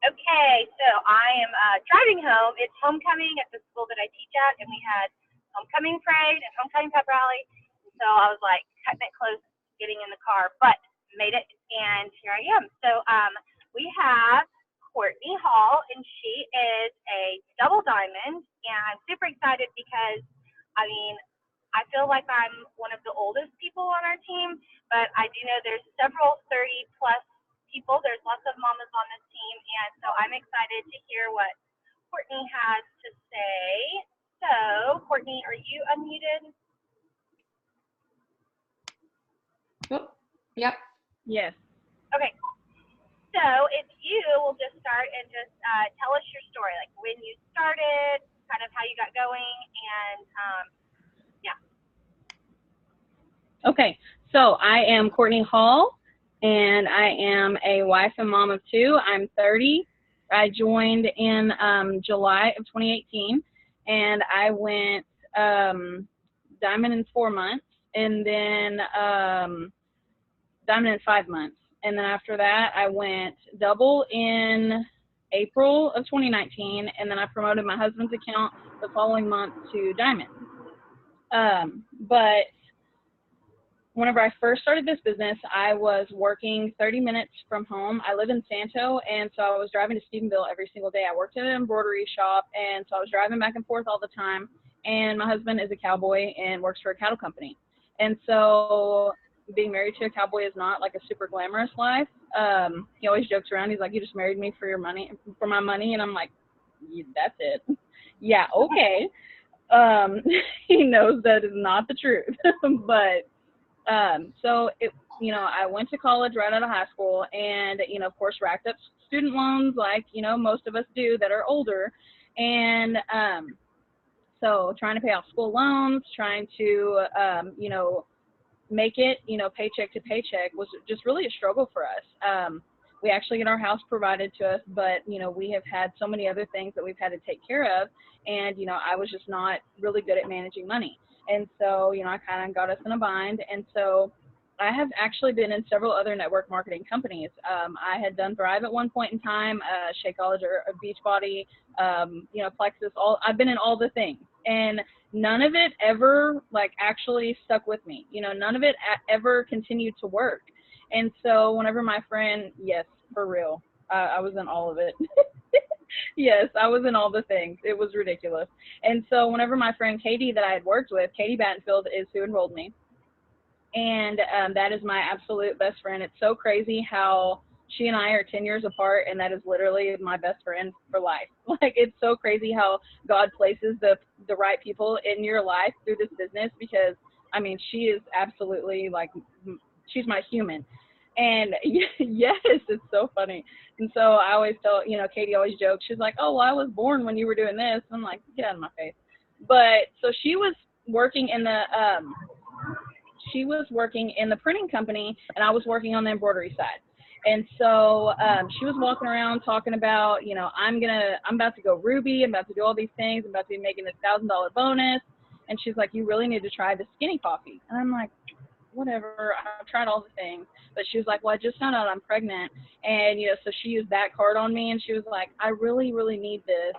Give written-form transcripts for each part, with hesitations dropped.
Okay, so I am driving home. It's homecoming at the school that I teach at, and we had homecoming parade and homecoming pep rally. And so I was like cutting it close, getting in the car, but made it, and here I am. So we have Kourtnie Hall, and she is a double diamond, and I'm super excited because I mean I feel like I'm one of the oldest people on our team, but I do know there's several 30 plus people. There's lots of mamas on this team, and so I'm excited to hear what Kourtnie has to say. So, Kourtnie, are you unmuted? Oh, yep. Yes. Okay. So, if you will just start and just tell us your story, like when you started, kind of how you got going, and yeah. Okay, so I am Kourtnie Hall, and I am a wife and mom of two. I'm 30. I joined in July of 2018, and I went diamond in 4 months, and then diamond in 5 months. And then after that, I went double in April of 2019, and then I promoted my husband's account the following month to diamond. But whenever I first started this business, I was working 30 minutes from home. I live in Santo, and so I was driving to Stephenville every single day. I worked in an embroidery shop, and so I was driving back and forth all the time. And my husband is a cowboy and works for a cattle company. And so being married to a cowboy is not like a super glamorous life. He always jokes around. He's like, "You just married me for your money, for my money," and I'm like, "Yeah, that's it." Yeah, okay. He knows that is not the truth, but so it, I went to college right out of high school, and of course, racked up student loans like most of us do that are older, and so trying to pay off school loans, trying to make it paycheck to paycheck was just really a struggle for us. We actually get our house provided to us, but we have had so many other things that we've had to take care of, and I was just not really good at managing money. And so, I kind of got us in a bind. And so I have actually been in several other network marketing companies. I had done Thrive at one point in time, Shakeology or Beachbody, Plexus. I've been in all the things, and none of it ever actually stuck with me. None of it ever continued to work. And so whenever my friend, yes, for real, I was in all of it. Yes, I was in all the things. It was ridiculous. And so whenever my friend Katie that I had worked with, Katie Battenfield is who enrolled me. And that is my absolute best friend. It's so crazy how she and I are 10 years apart, and that is literally my best friend for life. It's so crazy how God places the right people in your life through this business, because, she is absolutely she's my human. And yes, it's so funny. And so I always tell, Katie always jokes. She's like, "Oh, well, I was born when you were doing this." I'm like, "Get out of my face." But so she was working in the printing company, and I was working on the embroidery side. And so she was walking around talking about, I'm about to go Ruby. I'm about to do all these things. I'm about to be making this $1,000 bonus. And she's like, "You really need to try the skinny coffee." And I'm like, whatever, I've tried all the things. But she was like, "Well, I just found out I'm pregnant." And, so she used that card on me, and she was like, "I really, really need this."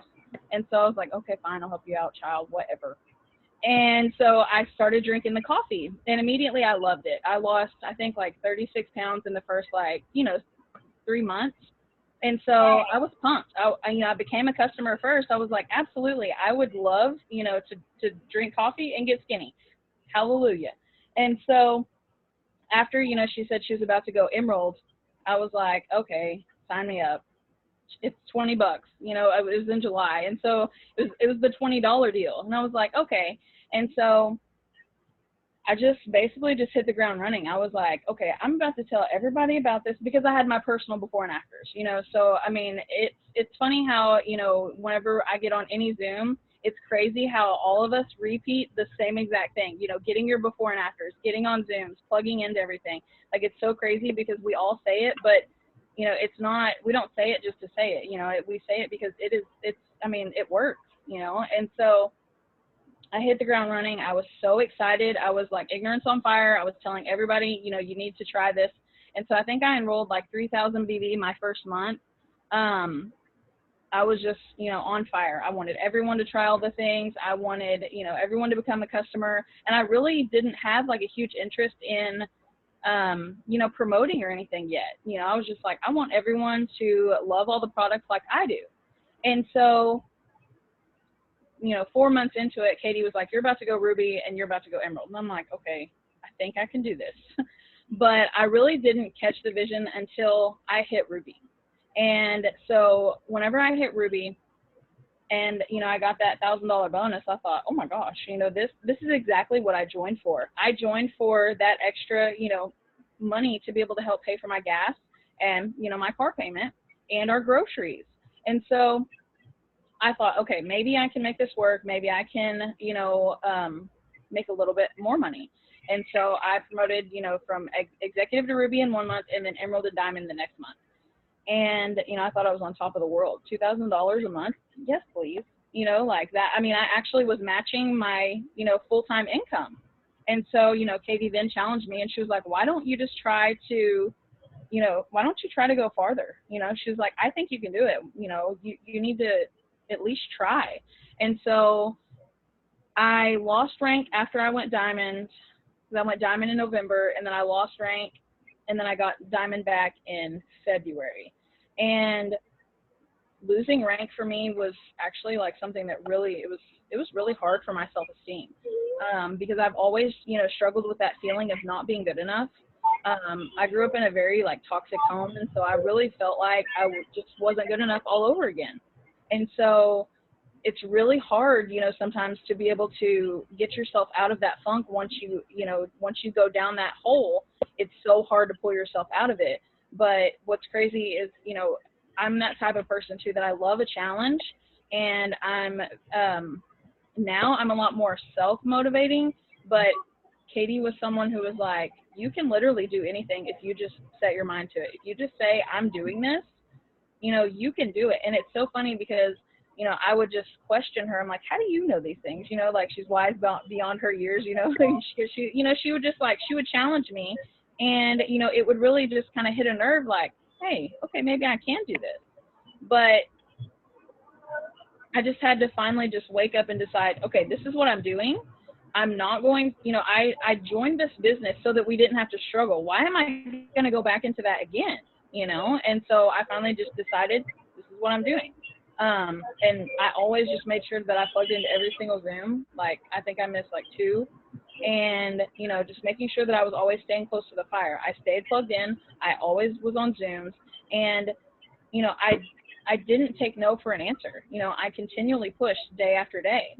And so I was like, "Okay, fine, I'll help you out, child, whatever." And so I started drinking the coffee, and immediately I loved it. I lost, I think, 36 pounds in the first, 3 months. And so I was pumped. I became a customer first. I was like, absolutely, I would love, to drink coffee and get skinny. Hallelujah. And so after, she said she was about to go Emerald, I was like, okay, sign me up. It's $20. It was in July. And so it was the $20 deal. And I was like, okay. And so I just basically just hit the ground running. I was like, okay, I'm about to tell everybody about this, because I had my personal before and afters, So, it's funny how, whenever I get on any Zoom, it's crazy how all of us repeat the same exact thing, getting your before and afters, getting on Zooms, plugging into everything. It's so crazy because we all say it, but, it's not, we don't say it just to say it, we say it because it works, and so I hit the ground running. I was so excited. I was like ignorance on fire. I was telling everybody, you need to try this. And so I think I enrolled 3,000 BB my first month. I was just, on fire. I wanted everyone to try all the things. I wanted, everyone to become a customer. And I really didn't have like a huge interest in, promoting or anything yet. I was just like, I want everyone to love all the products like I do. And so, 4 months into it, Katie was like, you're about to go Ruby and you're about to go Emerald. And I'm like, okay, I think I can do this. But I really didn't catch the vision until I hit Ruby. And so whenever I hit Ruby and, I got that $1,000 bonus, I thought, oh my gosh, this is exactly what I joined for. I joined for that extra, money to be able to help pay for my gas and, my car payment and our groceries. And so I thought, okay, maybe I can make this work. Maybe I can, make a little bit more money. And so I promoted, from executive to Ruby in 1 month and then Emerald to Diamond the next month. And, I thought I was on top of the world. $2,000 a month? Yes, please. Like that. I mean, I actually was matching my, full-time income. And so, Katie then challenged me and she was like, why don't you just try to, why don't you try to go farther? She was like, I think you can do it. You need to at least try. And so I lost rank after I went Diamond. I went Diamond in November and then I lost rank and then I got Diamond back in February. And losing rank for me was actually like something that really, it was really hard for my self-esteem, because I've always, struggled with that feeling of not being good enough. I grew up in a very like toxic home. And so I really felt like I just wasn't good enough all over again. And so it's really hard, sometimes to be able to get yourself out of that funk. Once you go down that hole, it's so hard to pull yourself out of it. But what's crazy is, I'm that type of person too, that I love a challenge, and now I'm a lot more self-motivating, but Katie was someone who was like, you can literally do anything if you just set your mind to it. If you just say, I'm doing this, you can do it. And it's so funny because, I would just question her. I'm like, how do you know these things? Like she's wise beyond her years, she would just like, she would challenge me, and, it would really just kind of hit a nerve like, hey, okay, maybe I can do this. But I just had to finally just wake up and decide, okay, this is what I'm doing. I'm not going, I joined this business so that we didn't have to struggle. Why am I going to go back into that again? And so I finally just decided this is what I'm doing. And I always just made sure that I plugged into every single Zoom. Like, I think I missed like 2. And, just making sure that I was always staying close to the fire. I stayed plugged in. I always was on Zooms. And, I didn't take no for an answer. I continually pushed day after day.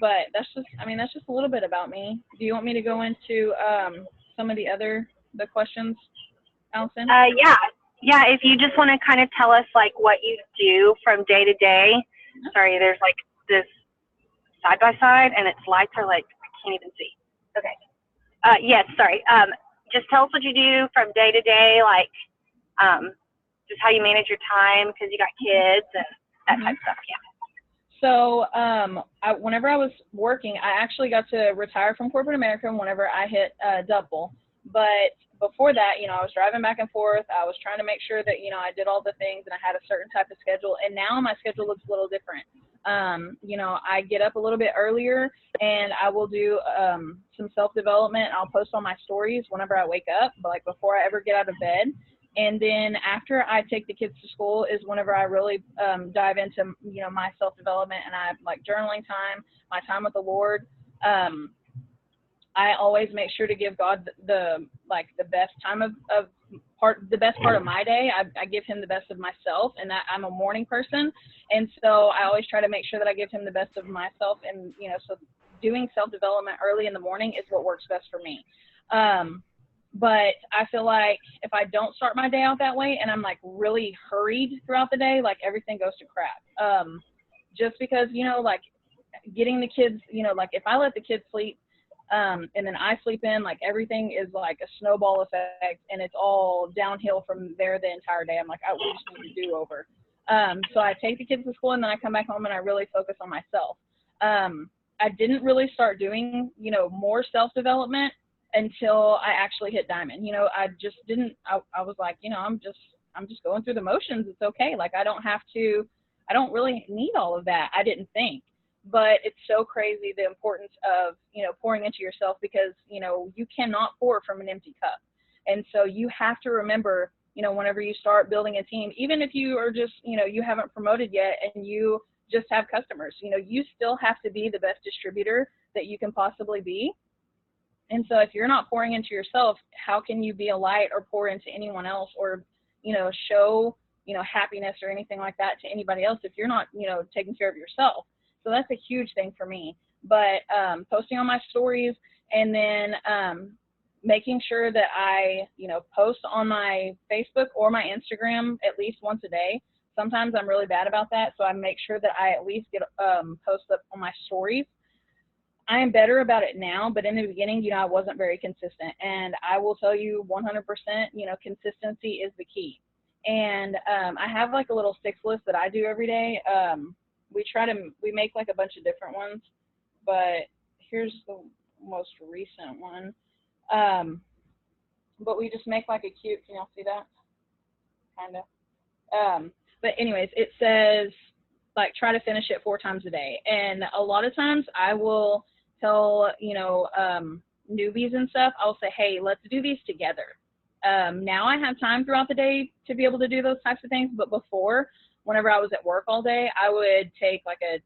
But that's just a little bit about me. Do you want me to go into some of the questions, Allison? Yeah. If you just want to kind of tell us like what you do from day to day. Sorry, there's like this side by side, and its lights are like I can't even see. Okay. Yes. Sorry. Just tell us what you do from day to day, like just how you manage your time because you got kids and that type of stuff. Yeah. So whenever I was working, I actually got to retire from corporate America whenever I hit double. But before that, I was driving back and forth. I was trying to make sure that, I did all the things and I had a certain type of schedule. And now my schedule looks a little different. I get up a little bit earlier and I will do some self-development. I'll post on my stories whenever I wake up, but like before I ever get out of bed. And then after I take the kids to school is whenever I really dive into, my self-development, and I like journaling time, my time with the Lord. I always make sure to give God the best time the best part of my day. I give him the best of myself, and that I'm a morning person. And so I always try to make sure that I give him the best of myself. And, so doing self-development early in the morning is what works best for me. But I feel like if I don't start my day out that way and I'm like really hurried throughout the day, like everything goes to crap. Just because, like getting the kids, like if I let the kids sleep and then I sleep in, like everything is like a snowball effect and it's all downhill from there the entire day. I'm like, we just need to do over. So I take the kids to school and then I come back home and I really focus on myself. I didn't really start doing, more self-development until I actually hit Diamond. I just didn't, I was like, I'm just going through the motions. It's okay. Like, I don't really need all of that. I didn't think. But it's so crazy the importance of, pouring into yourself, because, you cannot pour from an empty cup. And so you have to remember, whenever you start building a team, even if you are just, you haven't promoted yet and you just have customers, you still have to be the best distributor that you can possibly be. And so if you're not pouring into yourself, how can you be a light or pour into anyone else, or, show, happiness or anything like that to anybody else if you're not, taking care of yourself? So that's a huge thing for me. But posting on my stories, and then making sure that I, post on my Facebook or my Instagram at least once a day. Sometimes I'm really bad about that, so I make sure that I at least get posts up on my stories. I am better about it now, but in the beginning, I wasn't very consistent. And I will tell you 100%, consistency is the key. And I have like a little 6 list that I do every day. We make like a bunch of different ones, but here's the most recent one. But we just make like a cute, can y'all see that? Kind of. But anyways, it says like, try to finish it 4 times a day. And a lot of times I will tell, newbies and stuff, I'll say, hey, let's do these together. Now I have time throughout the day to be able to do those types of things. But before, whenever I was at work all day, I would take like a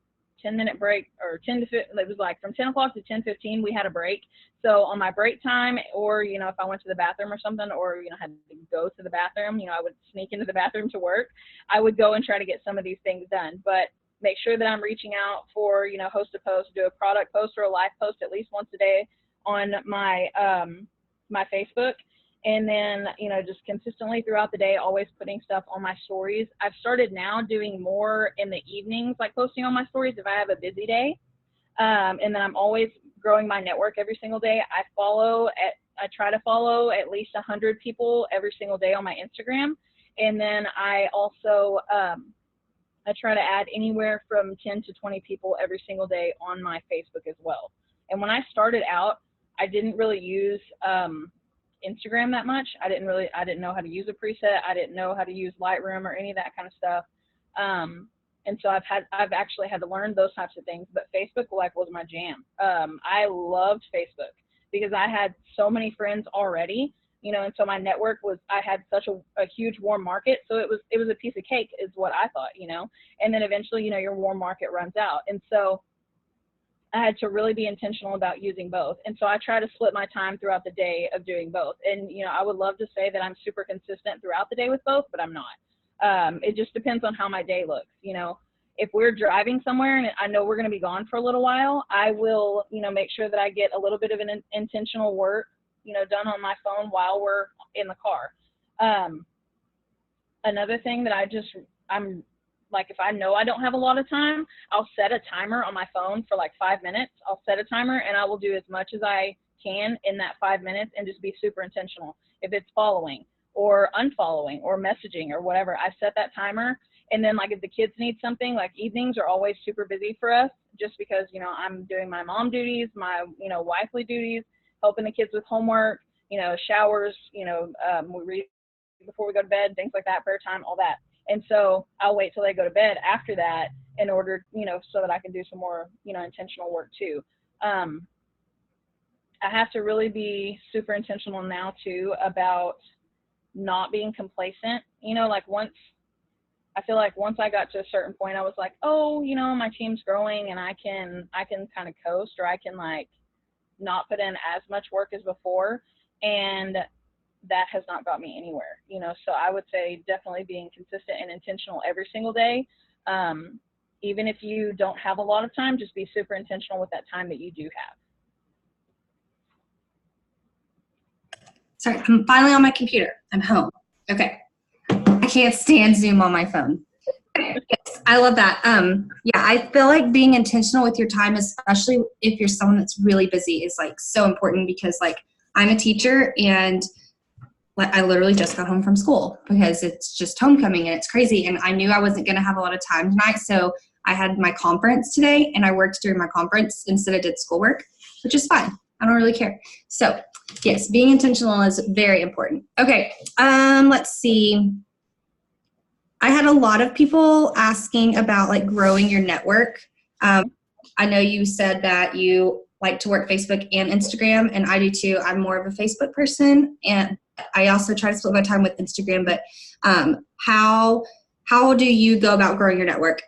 10-minute break, or 10 to 15, it was like from 10 o'clock to 10:15, we had a break. So on my break time, or, if I went to the bathroom or something, or, had to go to the bathroom, I would sneak into the bathroom to work. I would go and try to get some of these things done. But make sure that I'm reaching out for, host to post, do a product post or a live post at least once a day on my, my Facebook. And then, just consistently throughout the day, always putting stuff on my stories. I've started now doing more in the evenings, like posting on my stories if I have a busy day. And then I'm always growing my network every single day. I try to follow at least 100 people every single day on my Instagram. And then I also, I try to add anywhere from 10 to 20 people every single day on my Facebook as well. And when I started out, I didn't really use, Instagram that much. I didn't know how to use a preset. I didn't know how to use Lightroom or any of that kind of stuff. And so I've actually had to learn those types of things, but Facebook was my jam. I loved Facebook because I had so many friends already, and so my network I had such a huge warm market. So it was a piece of cake is what I thought, and then eventually, your warm market runs out. And so I had to really be intentional about using both. And so I try to split my time throughout the day of doing both. And, I would love to say that I'm super consistent throughout the day with both, but I'm not. It just depends on how my day looks. If we're driving somewhere and I know we're going to be gone for a little while, I will, make sure that I get a little bit of an intentional work, done on my phone while we're in the car. Another thing that I'm like, if I know I don't have a lot of time, I'll set a timer on my phone for like 5 minutes. I'll set a timer and I will do as much as I can in that 5 minutes and just be super intentional. If it's following or unfollowing or messaging or whatever, I set that timer. And then like if the kids need something, like evenings are always super busy for us just because, I'm doing my mom duties, my, wifely duties, helping the kids with homework, showers, we read before we go to bed, things like that, prayer time, all that. And so I'll wait till they go to bed after that in order, so that I can do some more, intentional work too. I have to really be super intentional now too about not being complacent. I feel like once I got to a certain point, I was like, oh, my team's growing and I can kind of coast, or I can like not put in as much work as before. And that has not got me anywhere, so I would say definitely being consistent and intentional every single day. Even if you don't have a lot of time, just be super intentional with that time that you do have. Sorry, I'm finally on my computer. I'm home. Okay. I can't stand Zoom on my phone. Yes, I love that. Yeah, I feel like being intentional with your time, especially if you're someone that's really busy, is like so important, because like I'm a teacher and I literally just got home from school because it's just homecoming and it's crazy. And I knew I wasn't going to have a lot of time tonight. So I had my conference today and I worked during my conference instead of did schoolwork, which is fine. I don't really care. So yes, being intentional is very important. Okay. Let's see. I had a lot of people asking about like growing your network. I know you said that you like to work Facebook and Instagram, and I do too. I'm more of a Facebook person, and I also try to split my time with Instagram. But how do you go about growing your network?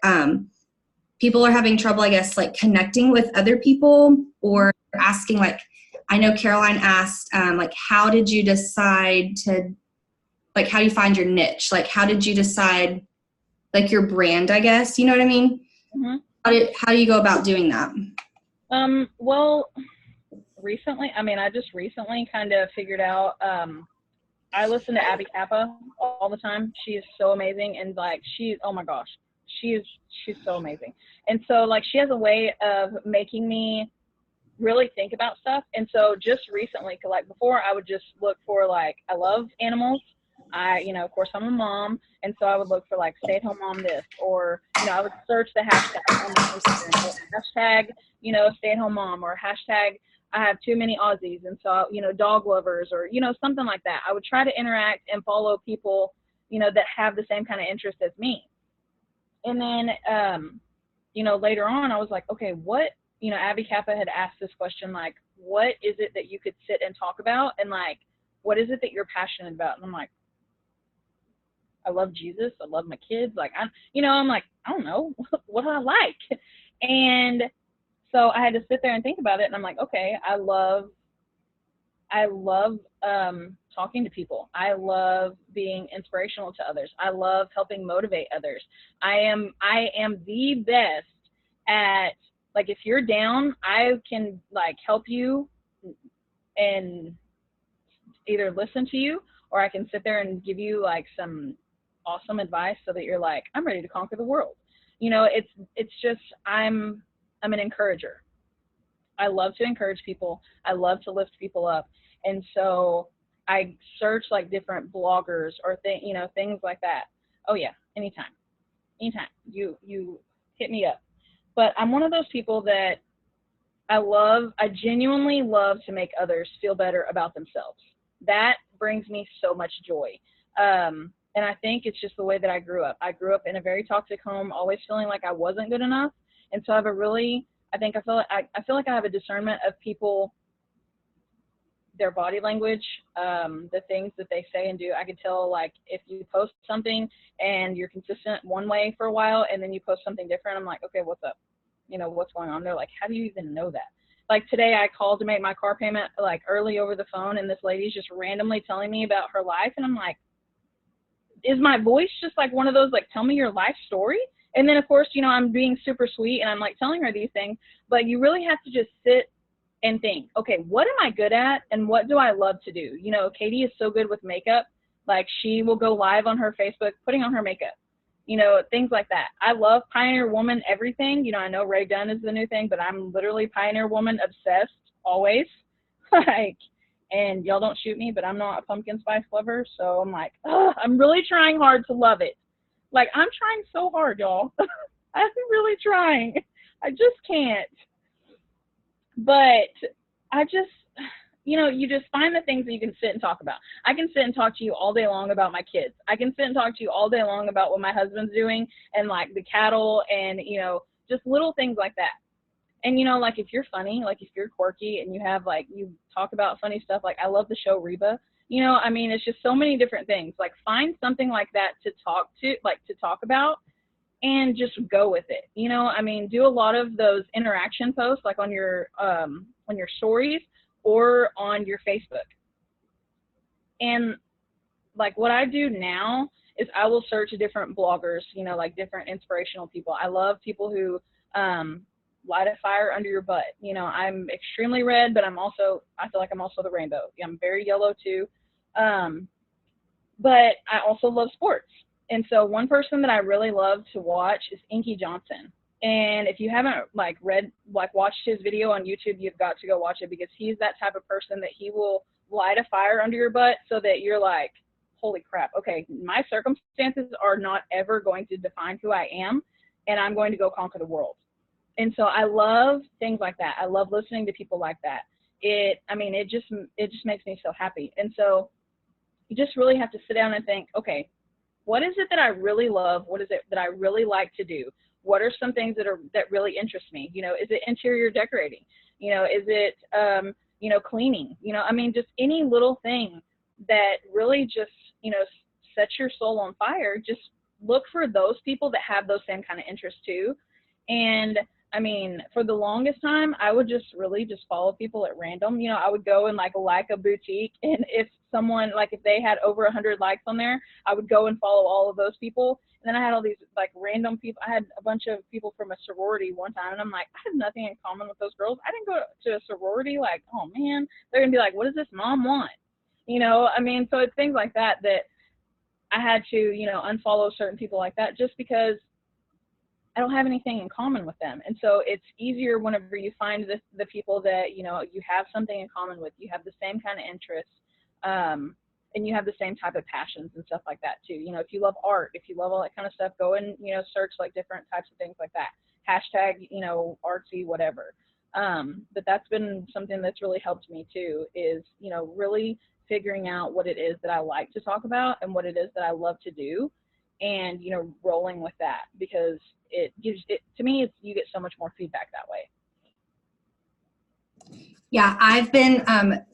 People are having trouble, I guess, like connecting with other people, or asking, like, I know Caroline asked, like, how did you decide to, like, how do you find your niche? Like, how did you decide, like, your brand, I guess, you know what I mean? Mm-hmm. How do you go about doing that? Well, recently, I just recently kind of figured out, I listen to Abby Kappa all the time. She is so amazing. And like, oh my gosh, she's so amazing. And so like, she has a way of making me really think about stuff. And so just recently, like before I would just look for like, I love animals. Of course I'm a mom. And so I would look for like stay-at-home mom this, or, I would search the hashtag on my Instagram, hashtag, stay-at-home mom, or hashtag I have too many Aussies. And so, dog lovers, or, something like that. I would try to interact and follow people, that have the same kind of interest as me. And then, later on I was like, okay, what, Abby Kappa had asked this question, like, what is it that you could sit and talk about? And like, what is it that you're passionate about? And I'm like, I love Jesus. I love my kids. Like, I'm like, I don't know, what do I like? And so I had to sit there and think about it. And I'm like, okay, I love talking to people. I love being inspirational to others. I love helping motivate others. I am the best at, like, if you're down, I can like help you and either listen to you, or I can sit there and give you like some awesome advice so that you're like, I'm ready to conquer the world. It's just, I'm an encourager. I love to encourage people. I love to lift people up. And so I search like different bloggers or things like that. Oh yeah, anytime. You hit me up. But I'm one of those people that I genuinely love to make others feel better about themselves. That brings me so much joy. And I think it's just the way that I grew up. I grew up in a very toxic home, always feeling like I wasn't good enough. And so I feel like I have a discernment of people, their body language, the things that they say and do. I can tell, like, if you post something and you're consistent one way for a while and then you post something different, I'm like, okay, what's up? What's going on? They're like, how do you even know that? Like today I called to make my car payment like early over the phone, and this lady's just randomly telling me about her life. And I'm like, is my voice just like one of those, like, tell me your life story? And then of course, I'm being super sweet and I'm like telling her these things, but you really have to just sit and think, okay, what am I good at and what do I love to do? Katie is so good with makeup. Like, she will go live on her Facebook putting on her makeup, things like that. I love Pioneer Woman everything. I know Ray Dunn is the new thing, but I'm literally Pioneer Woman obsessed always. Like, and y'all don't shoot me, but I'm not a pumpkin spice lover. So I'm like, I'm really trying hard to love it. Like, I'm trying so hard, y'all. I'm really trying. I just can't. But I just, you just find the things that you can sit and talk about. I can sit and talk to you all day long about my kids. I can sit and talk to you all day long about what my husband's doing and like the cattle and, just little things like that. And, like, if you're funny, like if you're quirky and you have like, you talk about funny stuff, like I love the show Reba, it's just so many different things. Like, find something like that to talk about and just go with it. Do a lot of those interaction posts, like on your stories or on your Facebook. And like, what I do now is I will search different bloggers, like different inspirational people. I love people who light a fire under your butt. I'm extremely red, but I feel like I'm also the rainbow. I'm very yellow too. But I also love sports. And so one person that I really love to watch is Inky Johnson. And if you haven't watched his video on YouTube, you've got to go watch it, because he's that type of person that he will light a fire under your butt so that you're like, holy crap, okay, my circumstances are not ever going to define who I am, and I'm going to go conquer the world. And so I love things like that. I love listening to people like that. It just makes me so happy. And so you just really have to sit down and think, okay, what is it that I really love? What is it that I really like to do? What are some things that really interest me? You know, is it interior decorating? You know, is it, you know, cleaning? You know, I mean, just any little thing that really just, you know, sets your soul on fire. Just look for those people that have those same kind of interests too. And I mean, for the longest time, I would just really just follow people at random. You know, I would go and like a boutique, and if someone, like if they had over 100 likes on there, I would go and follow all of those people. And then I had all these like random people. I had a bunch of people from a sorority one time, and I'm like, I have nothing in common with those girls. I didn't go to a sorority. Like, oh man, they're gonna be like, what does this mom want? You know, I mean, so it's things like that that I had to, you know, unfollow certain people like that just because I don't have anything in common with them. And so it's easier whenever you find the people that, you know, you have something in common with, you have the same kind of interests, and you have the same type of passions and stuff like that too. You know, if you love art, if you love all that kind of stuff, go and, you know, search like different types of things like that. Hashtag, you know, artsy, whatever. But that's been something that's really helped me too, is, you know, really figuring out what it is that I like to talk about and what it is that I love to do, and, you know, rolling with that, because it gives it, to me, it's, you get so much more feedback that way. Yeah, I've been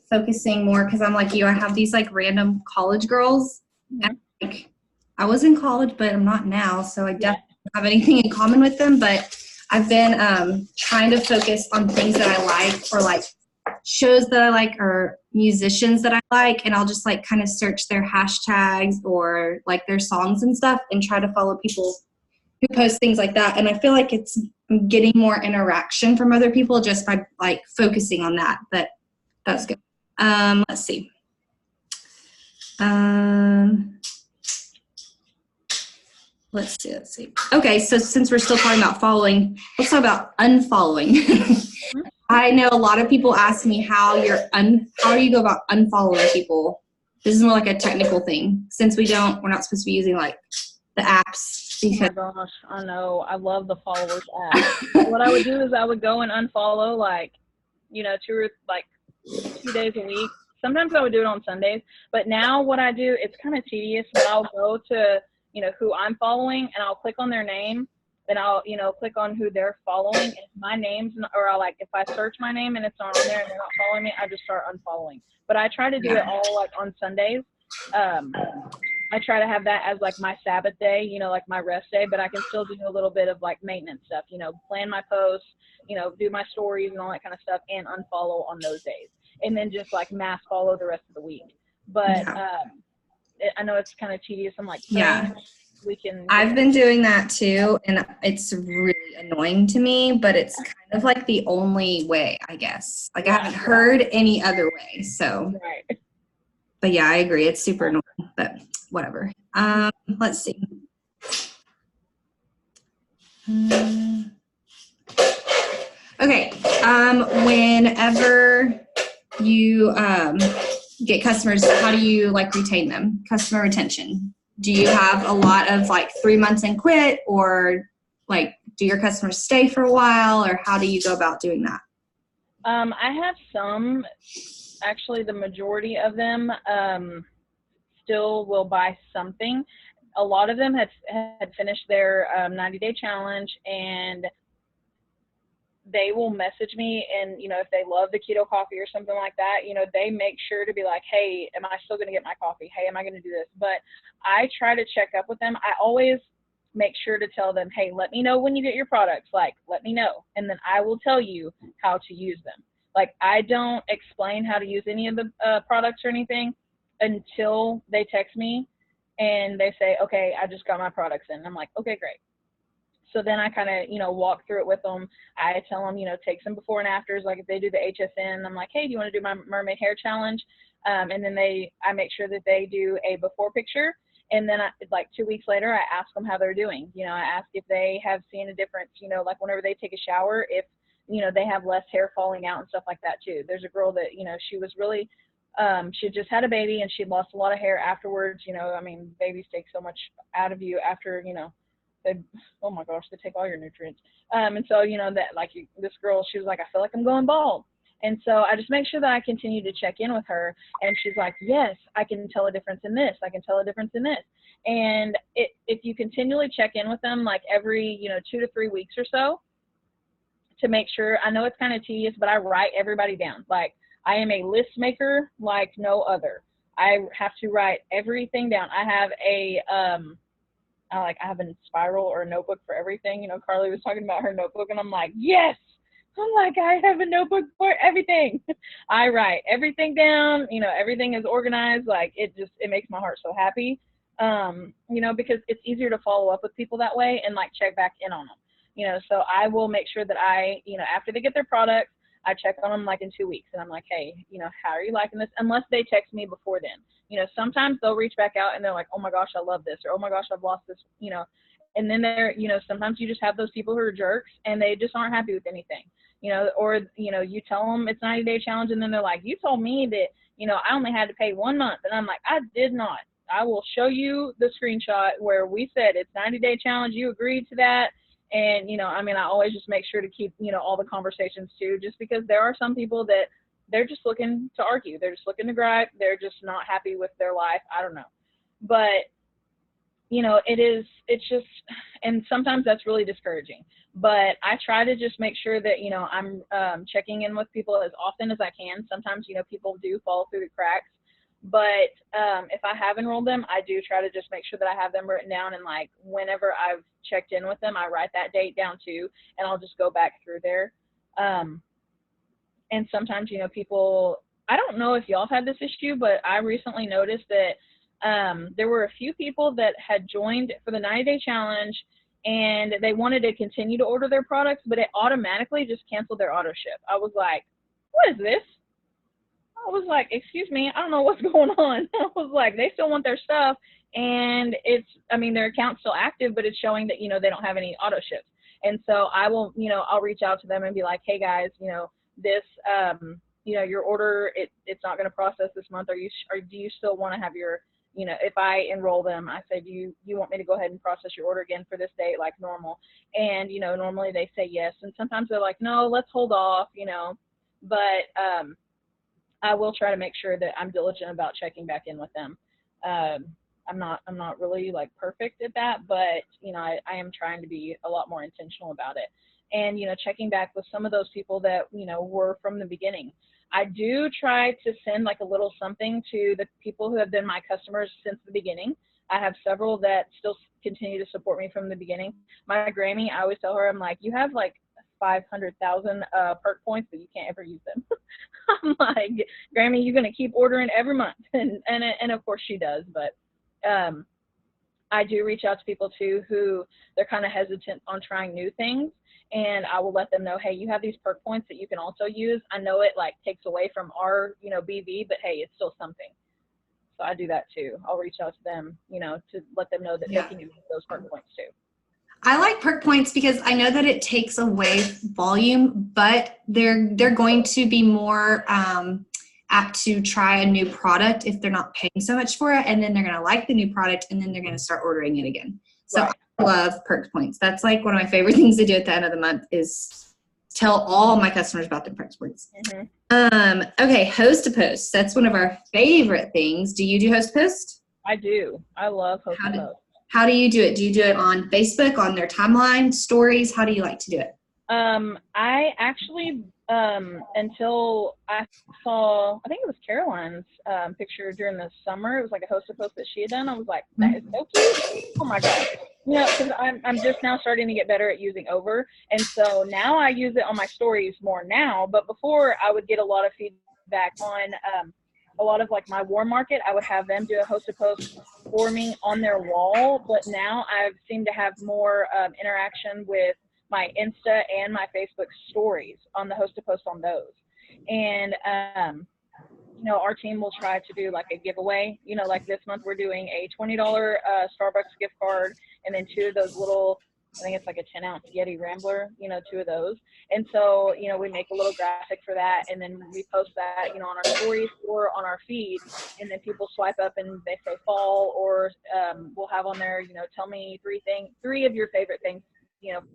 focusing more because I'm like you. I have these like random college girls. Mm-hmm. And, like, I was in college, but I'm not now, so I definitely don't have anything in common with them. But I've been trying to focus on things that I like, or like shows that I like, or musicians that I like, and I'll just like kind of search their hashtags or like their songs and stuff, and try to follow people who post things like that. And I feel like it's getting more interaction from other people just by like focusing on that. But that's good. Let's see. Let's see. Okay, so since we're still talking about following, let's talk about unfollowing. I know a lot of people ask me how you go about unfollowing people. This is more like a technical thing, since we're not supposed to be using like the apps. Because oh my gosh, I know. I love the followers app. What I would do is I would go and unfollow, like, you know, 2 days a week. Sometimes I would do it on Sundays, but now what I do, it's kind of tedious, but I'll go to, you know, who I'm following, and I'll click on their name, then I'll, you know, click on who they're following. If my name's, or I'll like, if I search my name and it's not on there and they're not following me, I just start unfollowing. But I try to do it all like on Sundays. I try to have that as like my Sabbath day, you know, like my rest day, but I can still do a little bit of like maintenance stuff, you know, plan my posts, you know, do my stories and all that kind of stuff, and unfollow on those days. And then just like mass follow the rest of the week. But I know it's kind of tedious. I'm like, we can. I've been doing that too, and it's really annoying to me, but it's kind of like the only way, I guess. Like I haven't heard any other way, so. Right. But yeah, I agree. It's super annoying, but whatever. Let's see. Okay. Whenever you get customers, how do you like retain them? Customer retention. Do you have a lot of like 3 months and quit, or like do your customers stay for a while, or how do you go about doing that? I have some. Actually, the majority of them still will buy something. A lot of them had finished their 90-day challenge, and they will message me, and, you know, if they love the keto coffee or something like that, you know, they make sure to be like, hey, am I still going to get my coffee? Hey, am I going to do this? But I try to check up with them. I always make sure to tell them, hey, let me know when you get your products. Like, let me know. And then I will tell you how to use them. Like, I don't explain how to use any of the products or anything until they text me and they say, okay, I just got my products in. And I'm like, okay, great. So then I kind of, you know, walk through it with them. I tell them, you know, take some before and afters. Like if they do the HSN, I'm like, hey, do you want to do my mermaid hair challenge? And then I make sure that they do a before picture. And then like 2 weeks later, I ask them how they're doing. You know, I ask if they have seen a difference, you know, like whenever they take a shower, if, you know, they have less hair falling out and stuff like that too. There's a girl that, you know, she was really, she just had a baby and she lost a lot of hair afterwards. You know, I mean, babies take so much out of you after, you know, oh my gosh, they take all your nutrients. And so, you know, that like this girl, she was like, I feel like I'm going bald. And so I just make sure that I continue to check in with her. And she's like, yes, I can tell a difference in this. I can tell a difference in this. And if you continually check in with them, like every, 2 to 3 weeks or so, to make sure, I know it's kind of tedious, but I write everybody down. Like, I am a list maker like no other. I have to write everything down. I have I have a spiral or a notebook for everything. Carly was talking about her notebook, and I'm like, yes. I'm like, I have a notebook for everything. I write everything down. Everything is organized. Like, it makes my heart so happy. Because it's easier to follow up with people that way and like check back in on them. So I will make sure that I, after they get their products, I check on them like in 2 weeks, and I'm like, hey, how are you liking this? Unless they text me before then. Sometimes they'll reach back out and they're like, oh my gosh, I love this, or oh my gosh, I've lost this, and then sometimes you just have those people who are jerks and they just aren't happy with anything, or, you tell them it's 90-day challenge, and then they're like, you told me that, I only had to pay 1 month. And I'm like, I did not. I will show you the screenshot where we said it's 90-day challenge. You agreed to that. And, I always just make sure to keep, all the conversations too, just because there are some people that they're just looking to argue. They're just looking to gripe. They're just not happy with their life. I don't know. But, it's just, and sometimes that's really discouraging. But I try to just make sure that, I'm checking in with people as often as I can. Sometimes, people do fall through the cracks. But if I have enrolled them, I do try to just make sure that I have them written down, and like whenever I've checked in with them, I write that date down too, and I'll just go back through there. And sometimes, people, I don't know if y'all have had this issue, but I recently noticed that there were a few people that had joined for the 90-day challenge, and they wanted to continue to order their products, but it automatically just canceled their auto ship. I was like, what is this? I was like, excuse me, I don't know what's going on. I was like, they still want their stuff, and their account's still active, but it's showing that, they don't have any auto ships. And so I will, I'll reach out to them and be like, hey guys, this, your order, it's not going to process this month. Or do you still want to have your, if I enroll them, I say, do you want me to go ahead and process your order again for this date like normal? And, normally they say yes. And sometimes they're like, no, let's hold off, but, I will try to make sure that I'm diligent about checking back in with them. I'm not really like perfect at that, but I am trying to be a lot more intentional about it. And checking back with some of those people that were from the beginning. I do try to send like a little something to the people who have been my customers since the beginning. I have several that still continue to support me from the beginning. My Grammy, I always tell her, I'm like, you have like 500,000 perk points, but you can't ever use them. I'm like, Grammy, you're gonna keep ordering every month, and of course she does. But I do reach out to people too who they're kind of hesitant on trying new things, and I will let them know, hey, you have these perk points that you can also use. I know it like takes away from our BV, but hey, it's still something. So I do that too. I'll reach out to them, to let them know that they can use those perk points too. I like perk points because I know that it takes away volume, but they're going to be more apt to try a new product if they're not paying so much for it, and then they're going to like the new product, and then they're going to start ordering it again. So right. I love perk points. That's like one of my favorite things to do at the end of the month is tell all my customers about their perk points. Mm-hmm. Okay, host to post. That's one of our favorite things. Do you do host to post? I do. I love host to post. How do you do it? Do you do it on Facebook, on their timeline, stories? How do you like to do it? I actually, until I saw, I think it was Caroline's picture during the summer. It was like a host to post that she had done. I was like, that is so cute. Oh my gosh. Because I'm just now starting to get better at using Over. And so now I use it on my stories more now. But before, I would get a lot of feedback on a lot of like my warm market. I would have them do a host to post for me on their wall, but now I've seemed to have more interaction with my Insta and my Facebook stories on the host to post on those. And our team will try to do like a giveaway. Like this month we're doing a $20 Starbucks gift card, and then 2 of those little, I think it's like a 10-ounce Yeti Rambler, 2 of those. And so, we make a little graphic for that, and then we post that, on our stories or on our feed, and then people swipe up and they say fall, or we'll have on there, tell me 3 of your favorite things,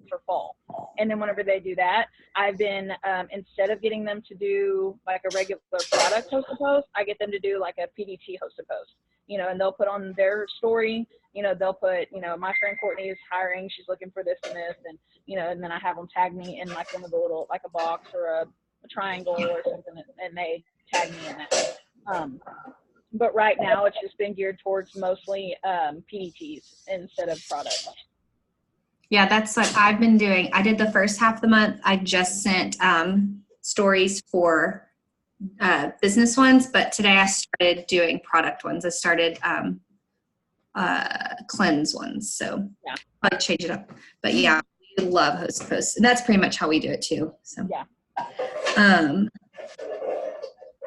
for fall. And then whenever they do that, I've been, instead of getting them to do like a regular product host a post, I get them to do like a PDT host a post, and they'll put on their story, they'll put, my friend Kourtnie is hiring, she's looking for this and this, and, and then I have them tag me in like one of the little, like a box or a triangle or something, and they tag me in that. But right now it's just been geared towards mostly PDTs instead of products. Yeah, that's what I've been doing. I did the first half of the month. I just sent stories for business ones, but today I started doing product ones. I started cleanse ones. So yeah, I'll change it up. But yeah, we love host posts. And that's pretty much how we do it too. So yeah.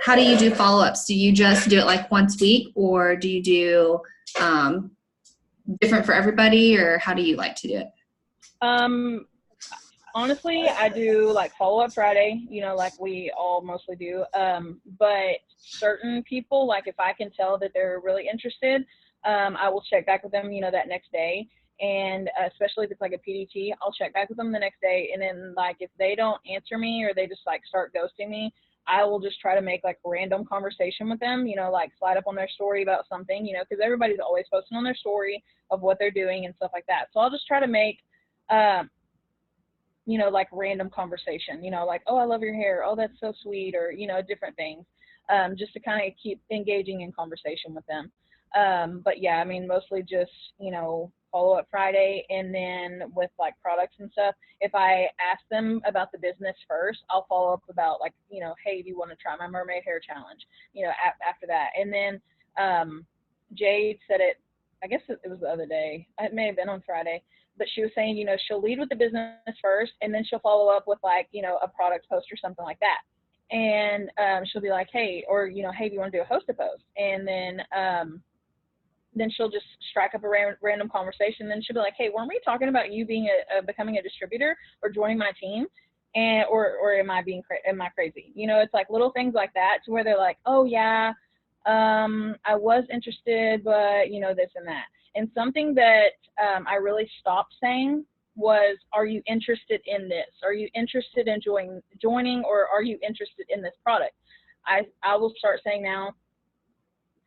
How do you do follow-ups? Do you just do it like once a week, or do you do different for everybody, or how do you like to do it? Honestly, I do like follow-up Friday, like we all mostly do. But certain people, like if I can tell that they're really interested, I will check back with them, that next day. And especially if it's like a PDT, I'll check back with them the next day. And then like if they don't answer me or they just like start ghosting me, I will just try to make like random conversation with them, like slide up on their story about something, because everybody's always posting on their story of what they're doing and stuff like that. So I'll just try to make, like random conversation, like, oh, I love your hair. Oh, that's so sweet. Or, different things, just to kind of keep engaging in conversation with them. But yeah, I mean, mostly just, follow up Friday. And then with like products and stuff, if I ask them about the business first, I'll follow up about like, hey, do you want to try my mermaid hair challenge, after that. And then Jade said it, I guess it was the other day, it may have been on Friday, but she was saying, she'll lead with the business first, and then she'll follow up with like, a product post or something like that. And she'll be like, hey, or, hey, do you want to do a host a post? And then she'll just strike up a random conversation. Then she'll be like, hey, weren't we talking about you being becoming a distributor or joining my team? And, or am I crazy? It's like little things like that to where they're like, oh yeah, I was interested, but this and that. And something that I really stopped saying was, are you interested in this? Are you interested in joining, or are you interested in this product? I will start saying now,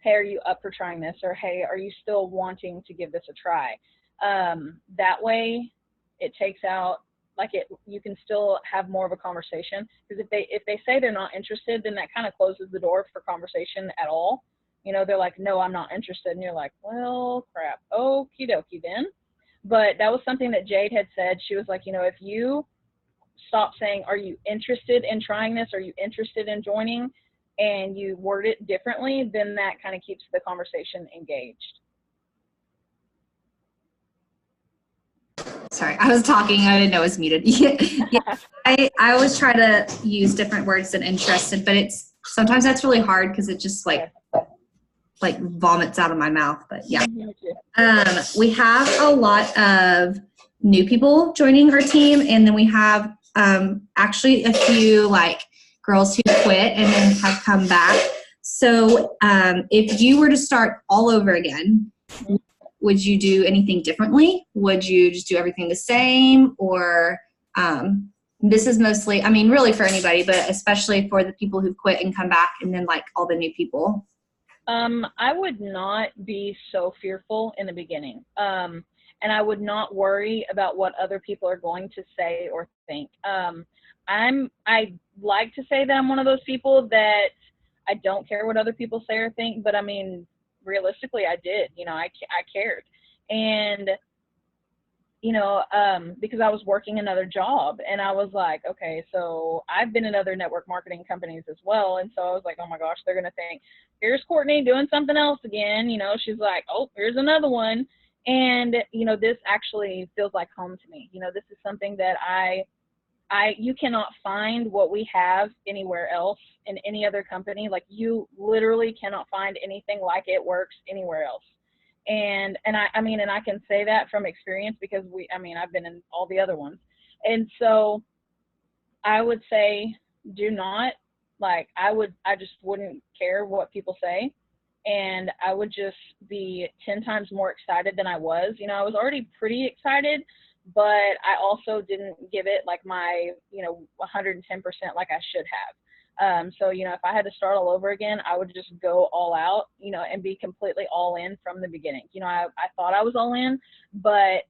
hey, are you up for trying this? Or hey, are you still wanting to give this a try? That way it takes out, like you can still have more of a conversation, because if they say they're not interested, then that kind of closes the door for conversation at all. They're like, no, I'm not interested. And you're like, well, crap. Okie dokie then. But that was something that Jade had said. She was like, if you stop saying, are you interested in trying this? Are you interested in joining? And you word it differently, then that kind of keeps the conversation engaged. Sorry, I was talking. I didn't know it was muted. Yeah, I always try to use different words than interested, but sometimes that's really hard because it just like vomits out of my mouth. But yeah, we have a lot of new people joining our team, and then we have actually a few like girls who quit and then have come back. So if you were to start all over again, would you do anything differently? Would you just do everything the same? Or this is mostly, I mean, really for anybody, but especially for the people who quit and come back, and then like all the new people. I would not be so fearful in the beginning. And I would not worry about what other people are going to say or think. I like to say that I'm one of those people that I don't care what other people say or think, but I mean, realistically, I did, I cared. And, because I was working another job, and I was like, okay, so I've been in other network marketing companies as well. And so I was like, oh my gosh, they're going to think, here's Kourtnie doing something else again. She's like, oh, here's another one. And, this actually feels like home to me. This is something that you cannot find what we have anywhere else in any other company. Like, you literally cannot find anything like it works anywhere else. And I mean, and I can say that from experience, because I've been in all the other ones. And so I would say, do not, like, I just wouldn't care what people say. And I would just be 10 times more excited than I was. I was already pretty excited, but I also didn't give it like my, 110% like I should have. So, if I had to start all over again, I would just go all out, and be completely all in from the beginning. I thought I was all in, but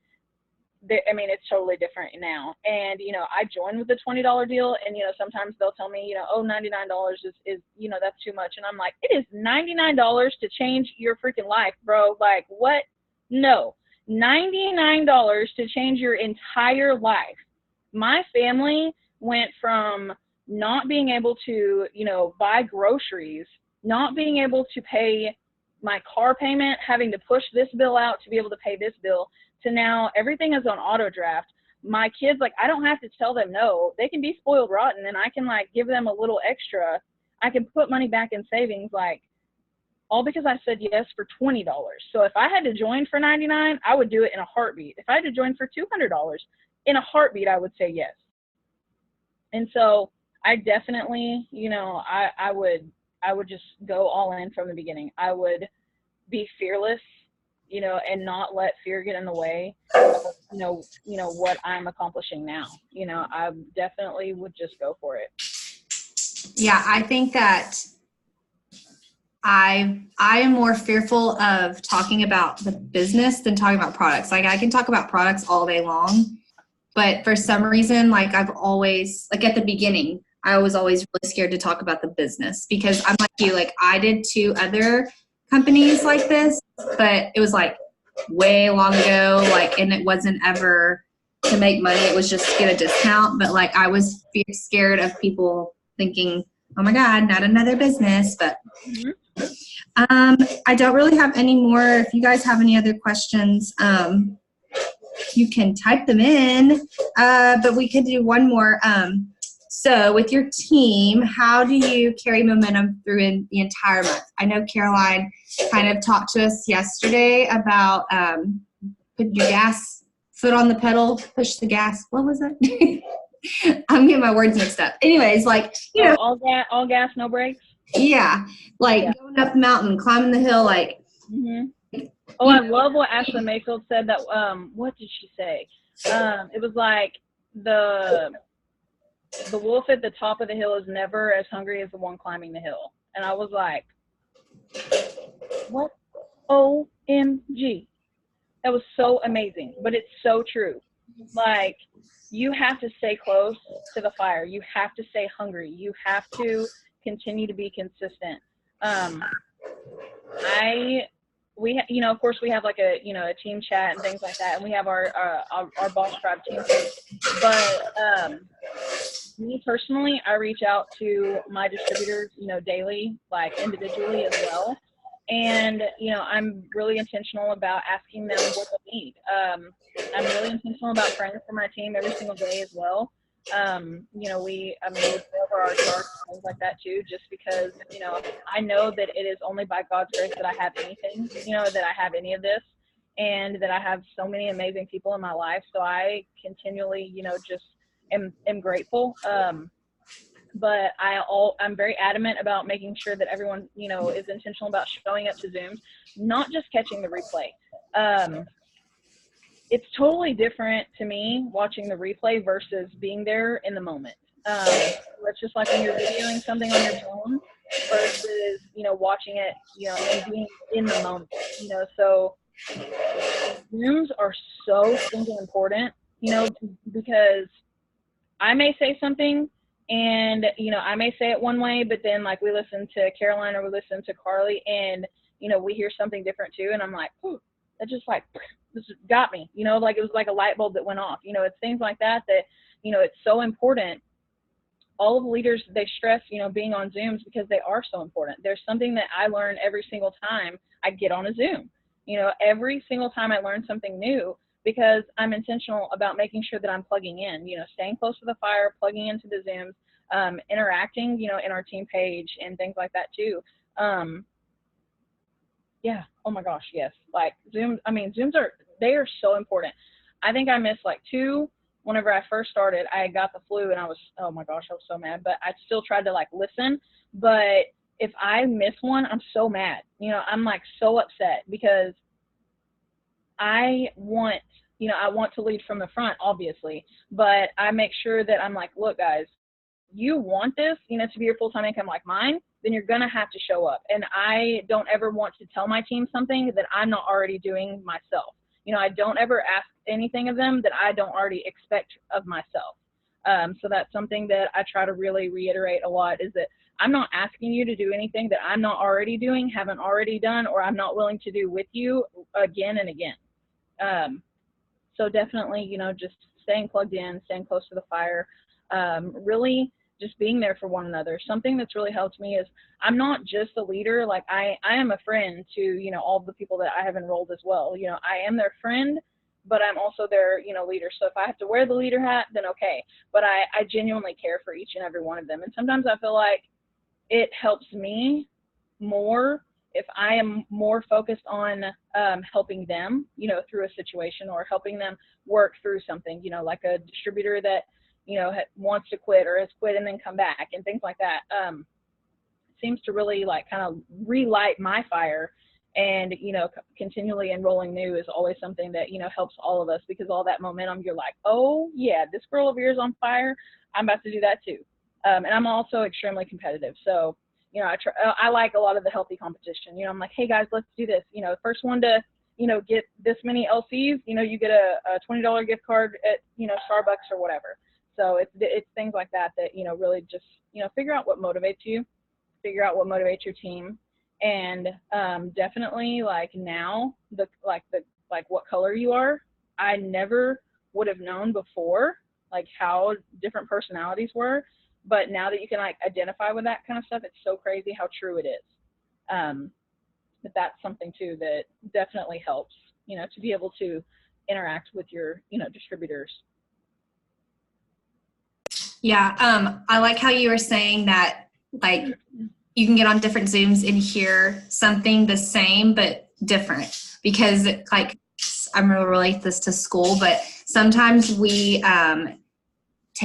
it's totally different now. And, I joined with the $20 deal, and, sometimes they'll tell me, oh, $99 is, that's too much. And I'm like, it is $99 to change your freaking life, bro. Like, what? No, $99 to change your entire life. My family went from not being able to, buy groceries, not being able to pay my car payment, having to push this bill out to be able to pay this bill, to now everything is on auto draft. My kids, like, I don't have to tell them no. They can be spoiled rotten, and I can, like, give them a little extra. I can put money back in savings, like, all because I said yes for $20. So if I had to join for $99, I would do it in a heartbeat. If I had to join for $200, in a heartbeat, I would say yes. And so I definitely, I would just go all in from the beginning. I would be fearless, and not let fear get in the way of, what I'm accomplishing now. I definitely would just go for it. Yeah, I think that I am more fearful of talking about the business than talking about products. Like, I can talk about products all day long, but for some reason, like, I've always, like, at the beginning, I was always really scared to talk about the business, because I'm like you, like, I did 2 other companies like this, but it was like way long ago, like, and it wasn't ever to make money. It was just to get a discount. But like, I was scared of people thinking, oh my God, not another business. But I don't really have any more. If you guys have any other questions, you can type them in, but we could do one more. So with your team, how do you carry momentum through in the entire month? I know Caroline kind of talked to us yesterday about put your foot on the pedal, push the gas. What was that? I'm getting my words mixed up. Anyways, like, all gas, no brakes. Yeah, like going up the mountain, climbing the hill, like. Oh, I love what Ashley Mayfield said. That what did she say? It was like the wolf at the top of the hill is never as hungry as the one climbing the hill. And I was like, what? OMG. That was so amazing, but it's so true. Like, you have to stay close to the fire. You have to stay hungry. You have to continue to be consistent. Of course, we have like a team chat and things like that, and we have our Boss Tribe team page. But me personally, I reach out to my distributors, daily, like individually as well. And, I'm really intentional about asking them what they need. I'm really intentional about praying for my team every single day as well. We go over our charts and things like that too, just because, I know that it is only by God's grace that I have anything, that I have any of this, and that I have so many amazing people in my life. So I continually, just am grateful. But I'm very adamant about making sure that everyone, is intentional about showing up to Zooms, not just catching the replay. It's totally different to me watching the replay versus being there in the moment. It's just like when you're videoing something on your phone versus, watching it, and being in the moment, so Zooms are so stinking important, because I may say something, and, I may say it one way, but then, like, we listen to Caroline or we listen to Carly, and, we hear something different too. And I'm like, ooh, that just, like, this got me, like, it was like a light bulb that went off. It's things like that, it's so important. All of the leaders, they stress, being on Zooms, because they are so important. There's something that I learn every single time I get on a Zoom. Every single time I learn something new, because I'm intentional about making sure that I'm plugging in, staying close to the fire, plugging into the Zooms, interacting, in our team page and things like that too. Yeah. Oh my gosh. Yes. Like Zooms they are so important. I think I missed like 2 whenever I first started. I got the flu and oh my gosh, I was so mad, but I still tried to like listen. But if I miss one, I'm so mad. I'm like so upset, because I want you know, I want to lead from the front, obviously, but I make sure that I'm like, look, guys, you want this, you know, to be your full-time income like mine, then you're going to have to show up. And I don't ever want to tell my team something that I'm not already doing myself. You know, I don't ever ask anything of them that I don't already expect of myself. So that's something that I try to really reiterate a lot, is that I'm not asking you to do anything that I'm not already doing, haven't already done, or I'm not willing to do with you again and again. So definitely, you know, just staying plugged in, staying close to the fire, really just being there for one another. Something that's really helped me is I'm not just a leader. Like I am a friend to, you know, all the people that I have enrolled as well. You know, I am their friend, but I'm also their, you know, leader. So if I have to wear the leader hat, then okay. But I genuinely care for each and every one of them. And sometimes I feel like it helps me more if I am more focused on helping them, you know, through a situation, or helping them work through something, you know, like a distributor that, you know, wants to quit or has quit and then come back and things like that. Seems to really like kind of relight my fire. And, you know, continually enrolling new is always something that, you know, helps all of us, because all that momentum, you're like, oh yeah, this girl over here is on fire, I'm about to do that too. And I'm also extremely competitive. So, you know, I like a lot of the healthy competition. You know, I'm like, hey guys, let's do this. You know, the first one to, you know, get this many LCs, you know, you get a $20 gift card at, you know, Starbucks or whatever. So it's things like that that, you know, really just, you know, figure out what motivates you, figure out what motivates your team. And definitely like now, what color you are, I never would have known before, like how different personalities were. But now that you can like identify with that kind of stuff, it's so crazy how true it is. But that's something too that definitely helps, you know, to be able to interact with your, you know, distributors. Yeah, I like how you were saying that, like, you can get on different Zooms and hear something the same but different, because like, I'm going to relate this to school, but sometimes we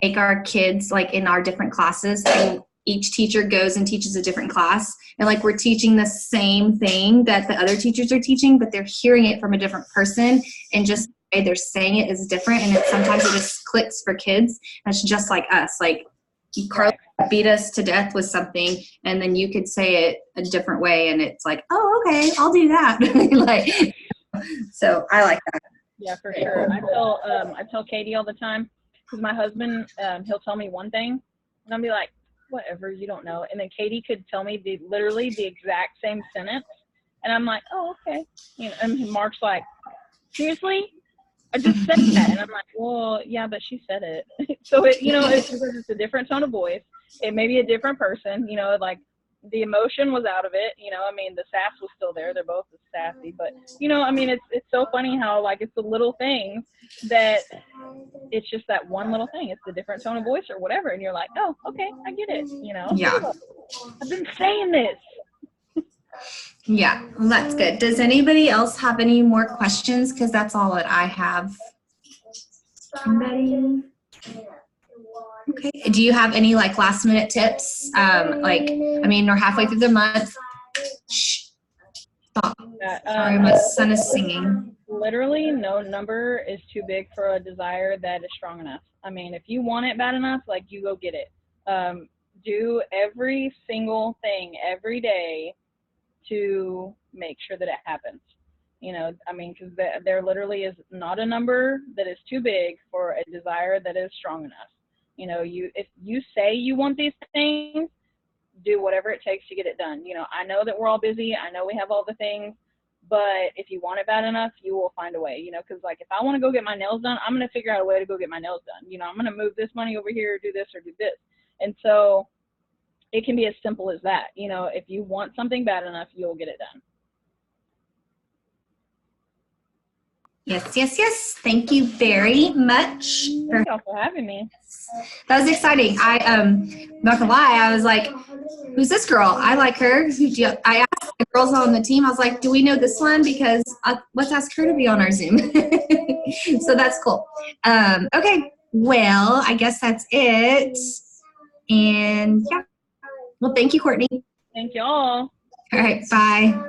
take our kids like in our different classes, and each teacher goes and teaches a different class, and like we're teaching the same thing that the other teachers are teaching, but they're hearing it from a different person, and just the way they're saying it is different, and sometimes it just clicks for kids. And it's just like us, like Carla beat us to death with something, and then you could say it a different way, and it's like, oh, okay, I'll do that. Like, so I like that. Yeah, for sure. I tell Katie all the time, because my husband, he'll tell me one thing, and I'll be like, whatever, you don't know. And then Katie could tell me literally the exact same sentence, and I'm like, oh, okay. You know, and Mark's like, seriously? I just said that. And I'm like, well, yeah, but she said it. So, you know, it's because it's a different tone of voice. It may be a different person, you know, like the emotion was out of it. You know, I mean, the sass was still there. They're both sassy. But, you know, I mean, it's so funny how, like, it's the little things that it's just that one little thing. It's the different tone of voice or whatever. And you're like, oh, okay, I get it. You know? Yeah. I've been saying this. Yeah, well, that's good. Does anybody else have any more questions? Because that's all that I have. Anybody? Okay. Do you have any like last minute tips? Like, I mean, we're halfway through the month. Shh. Stop. Sorry, my son is singing. Literally no number is too big for a desire that is strong enough. I mean, if you want it bad enough, like, you go get it. Do every single thing every day to make sure that it happens. You know, I mean, because there literally is not a number that is too big for a desire that is strong enough. You know, if you say you want these things, do whatever it takes to get it done. You know, I know that we're all busy. I know we have all the things, but if you want it bad enough, you will find a way, you know, because like if I want to go get my nails done, I'm going to figure out a way to go get my nails done. You know, I'm going to move this money over here, do this or do this. And so it can be as simple as that. You know, if you want something bad enough, you'll get it done. Yes, yes, yes. Thank you very much. Thank y'all for having me. That was exciting. I'm not gonna lie, I was like, who's this girl? I like her. I asked the girls on the team, I was like, do we know this one? Because let's ask her to be on our Zoom. So that's cool. Okay, well, I guess that's it. And yeah, well, thank you, Kourtnie. Thank y'all. All right, bye.